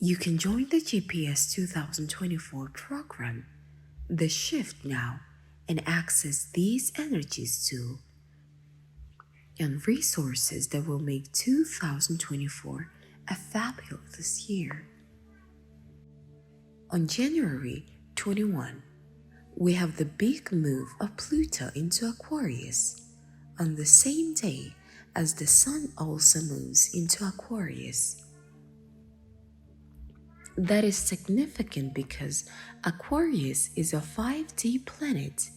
You can join the GPS 2024 program, The Shift Now, and access these energies too and resources that will make 2024 a fabulous year. On January 21, we have the big move of Pluto into Aquarius on the same day as the Sun also moves into Aquarius. That is significant because Aquarius is a 5D planet,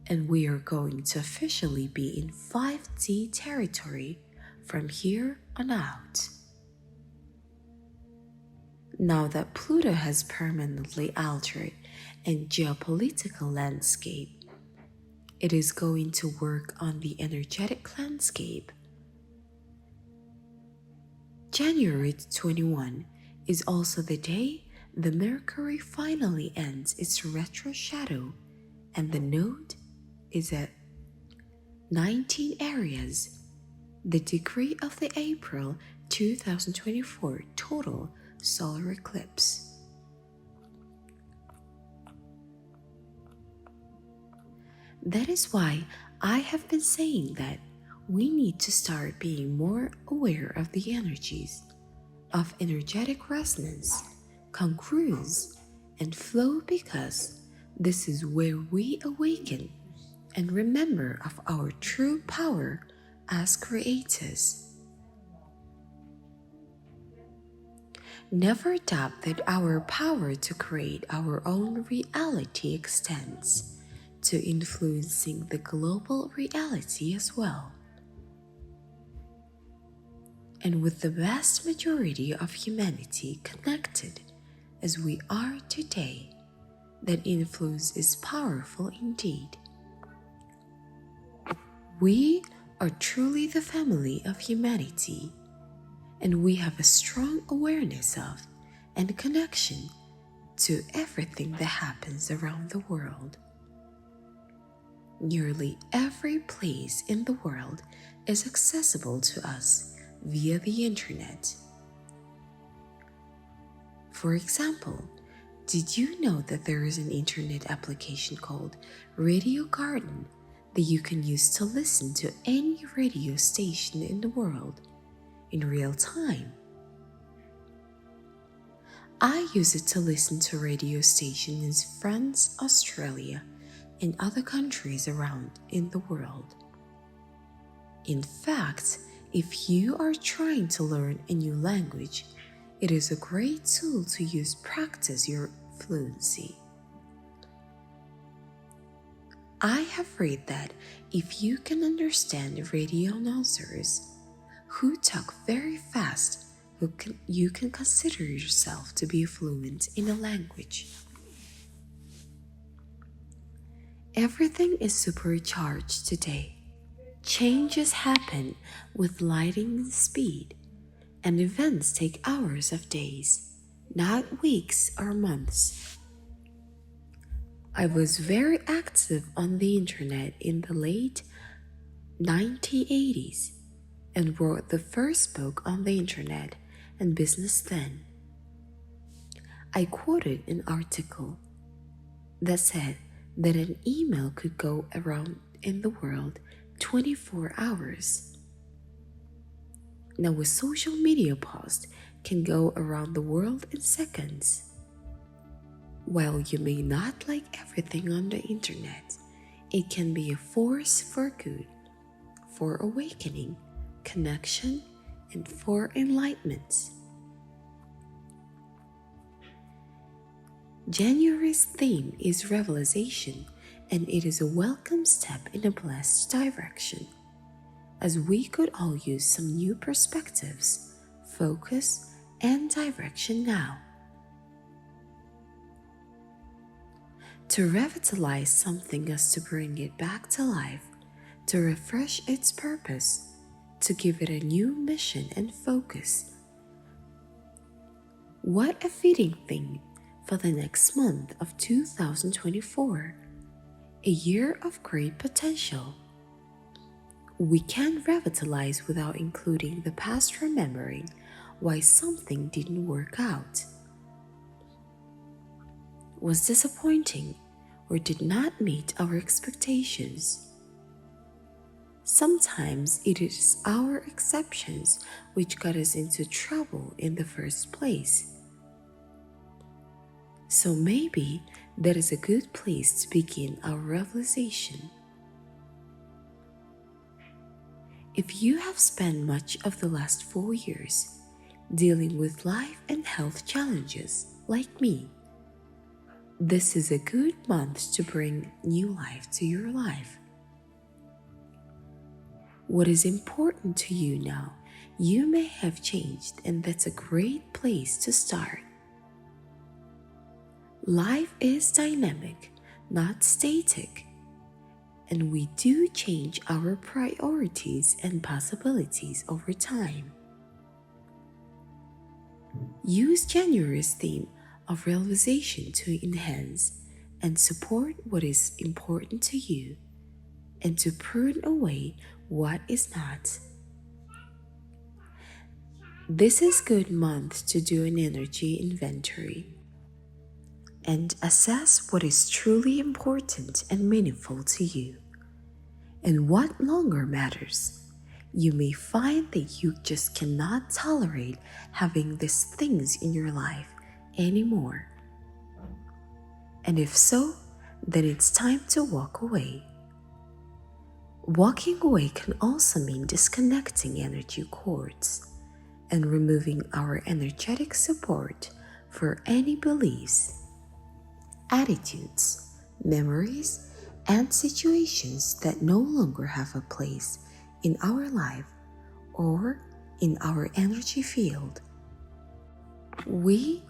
and we are going to officially be in 5D territory from here on out. Now that Pluto has permanently altered and geopolitical landscape, it is going to work on the energetic landscape. January 21 is also the day the Mercury finally ends its retro shadow and the node is at 19 areas, the degree of the April 2024 total solar eclipse. That is why I have been saying that we need to start being more aware of the energies of energetic resonance, congruence, and flow, because this is where we awaken and remember of our true power as creators. Never doubt that our power to create our own reality extends to influencing the global reality as well. And with the vast majority of humanity connected as we are today, that influence is powerful indeed. We are truly the family of humanity, and we have a strong awareness of and connection to everything that happens around the world. Nearly every place in the world is accessible to us via the internet. For example, did you know that there is an internet application called Radio Garden that you can use to listen to any radio station in the world in real time? I use it to listen to radio stations in France, Australia, and other countries around in the world. In fact, if you are trying to learn a new language, it is a great tool to use practice your fluency. I have read that if you can understand radio announcers who talk very fast, you can consider yourself to be fluent in a language. Everything is supercharged today. Changes happen with lightning speed, and events take hours of days, not weeks or months. I was very active on the internet in the late 1980s and wrote the first book on the internet and business then. I quoted an article that said that an email could go around in the world 24 hours. Now a social media post can go around the world in seconds. While you may not like everything on the internet, it can be a force for good, for awakening, connection, and for enlightenment. January's theme is revelation, and it is a welcome step in a blessed direction, as we could all use some new perspectives, focus, and direction now. To revitalize something is to bring it back to life, to refresh its purpose, to give it a new mission and focus. What a fitting thing for the next month of 2024, a year of great potential. We can revitalize without including the past remembering why something didn't work out, was disappointing, or did not meet our expectations. Sometimes it is our exceptions which got us into trouble in the first place. So maybe that is a good place to begin our realization. If you have spent much of the last 4 years dealing with life and health challenges like me, this is a good month to bring new life to your life. What is important to you now, you may have changed, and that's a great place to start. Life is dynamic, not static, and we do change our priorities and possibilities over time. Use January's theme of realization to enhance and support what is important to you and to prune away what is not. This is a good month to do an energy inventory and assess what is truly important and meaningful to you and what longer matters. You may find that you just cannot tolerate having these things in your life anymore. And if so, then it's time to walk away. Walking away can also mean disconnecting energy cords and removing our energetic support for any beliefs, attitudes, memories, and situations that no longer have a place in our life or in our energy field. We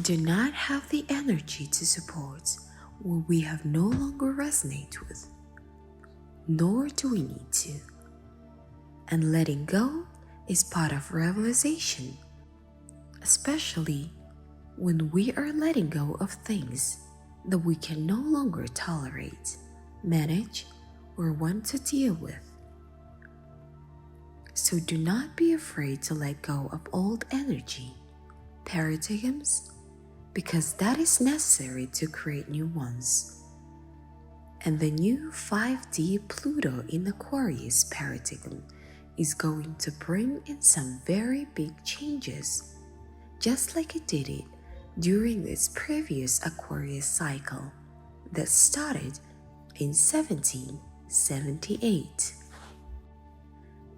do not have the energy to support what we have no longer resonate with, nor do we need to. And letting go is part of realization, especially when we are letting go of things that we can no longer tolerate, manage, or want to deal with. So do not be afraid to let go of old energy, paradigms, because that is necessary to create new ones. And the new 5D Pluto in Aquarius paradigm is going to bring in some very big changes, just like it did it during its previous Aquarius cycle that started in 1778.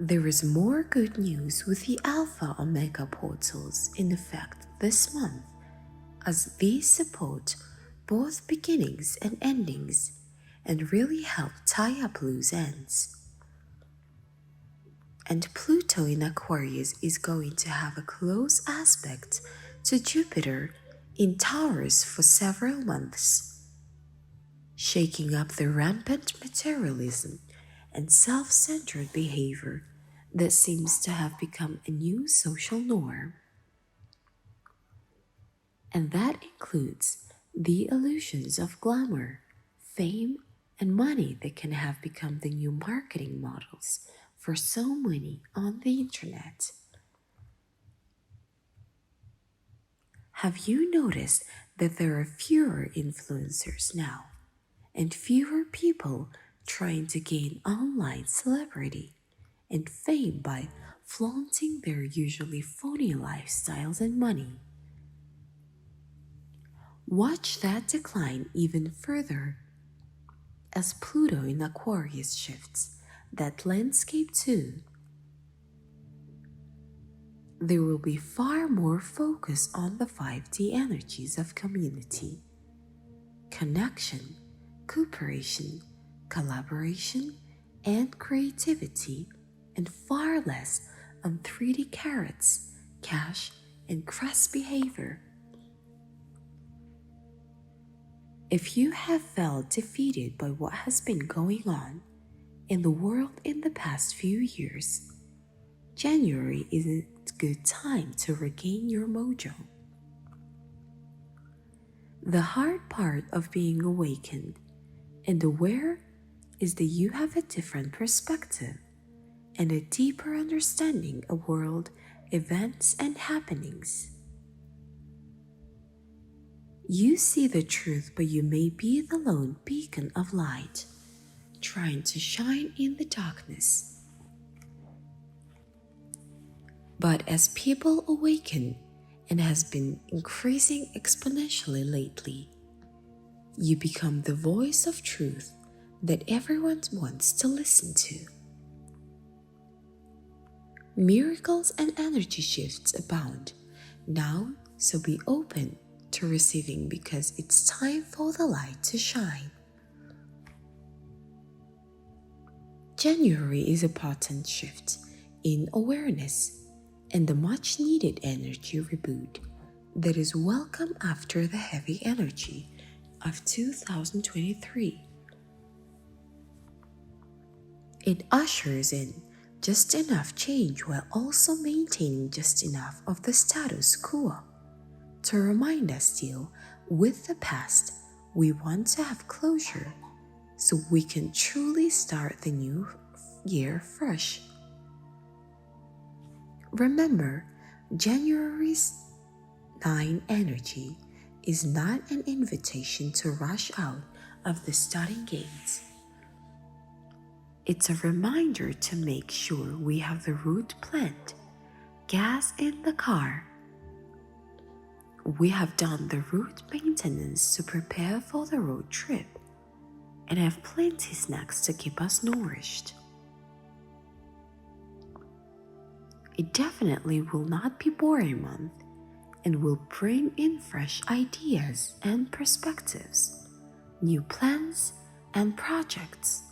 There is more good news with the Alpha Omega portals in effect this month, as these support both beginnings and endings and really help tie up loose ends. And Pluto in Aquarius is going to have a close aspect to Jupiter in Taurus for several months, shaking up the rampant materialism and self-centered behavior that seems to have become a new social norm. And that includes the illusions of glamour, fame, and money that can have become the new marketing models for so many on the internet. Have you noticed that there are fewer influencers now and fewer people trying to gain online celebrity and fame by flaunting their usually phony lifestyles and money? Watch that decline even further as Pluto in Aquarius shifts that landscape too. There will be far more focus on the 5D energies of community, connection, cooperation, collaboration, and creativity, and far less on 3D carrots, cash, and crass behavior. If you have felt defeated by what has been going on in the world in the past few years, January is a good time to regain your mojo. The hard part of being awakened and aware is that you have a different perspective and a deeper understanding of the world events, and happenings. You see the truth, but you may be the lone beacon of light, trying to shine in the darkness. But as people awaken, and has been increasing exponentially lately, you become the voice of truth that everyone wants to listen to. Miracles and energy shifts abound now, so be open to receiving because it's time for the light to shine. January is a potent shift in awareness and the much needed energy reboot that is welcome after the heavy energy of 2023. It ushers in just enough change while also maintaining just enough of the status quo to remind us still with the past we want to have closure so we can truly start the new year fresh. Remember, January's 9 energy is not an invitation to rush out of the starting gates. It's a reminder to make sure we have the route planned, gas in the car. We have done the route maintenance to prepare for the road trip and have plenty snacks to keep us nourished. It definitely will not be boring month and will bring in fresh ideas and perspectives, new plans and projects,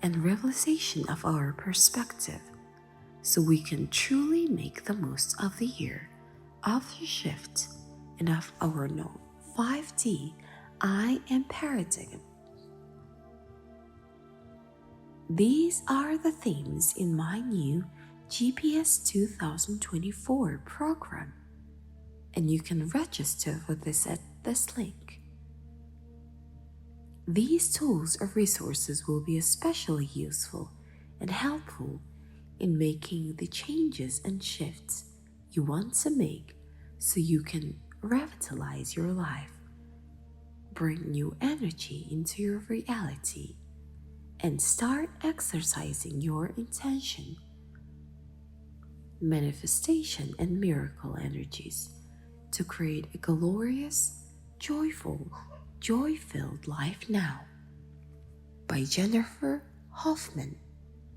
and realization of our perspective, so we can truly make the most of the year, of the shift, and of our known 5D I am paradigm. These are the themes in my new GPS 2024 program, and you can register for this at this link. These tools or resources will be especially useful and helpful in making the changes and shifts you want to make so you can revitalize your life, bring new energy into your reality, and start exercising your intention, manifestation, and miracle energies to create a glorious, joyful, joy-filled life now. By Jennifer Hoffman.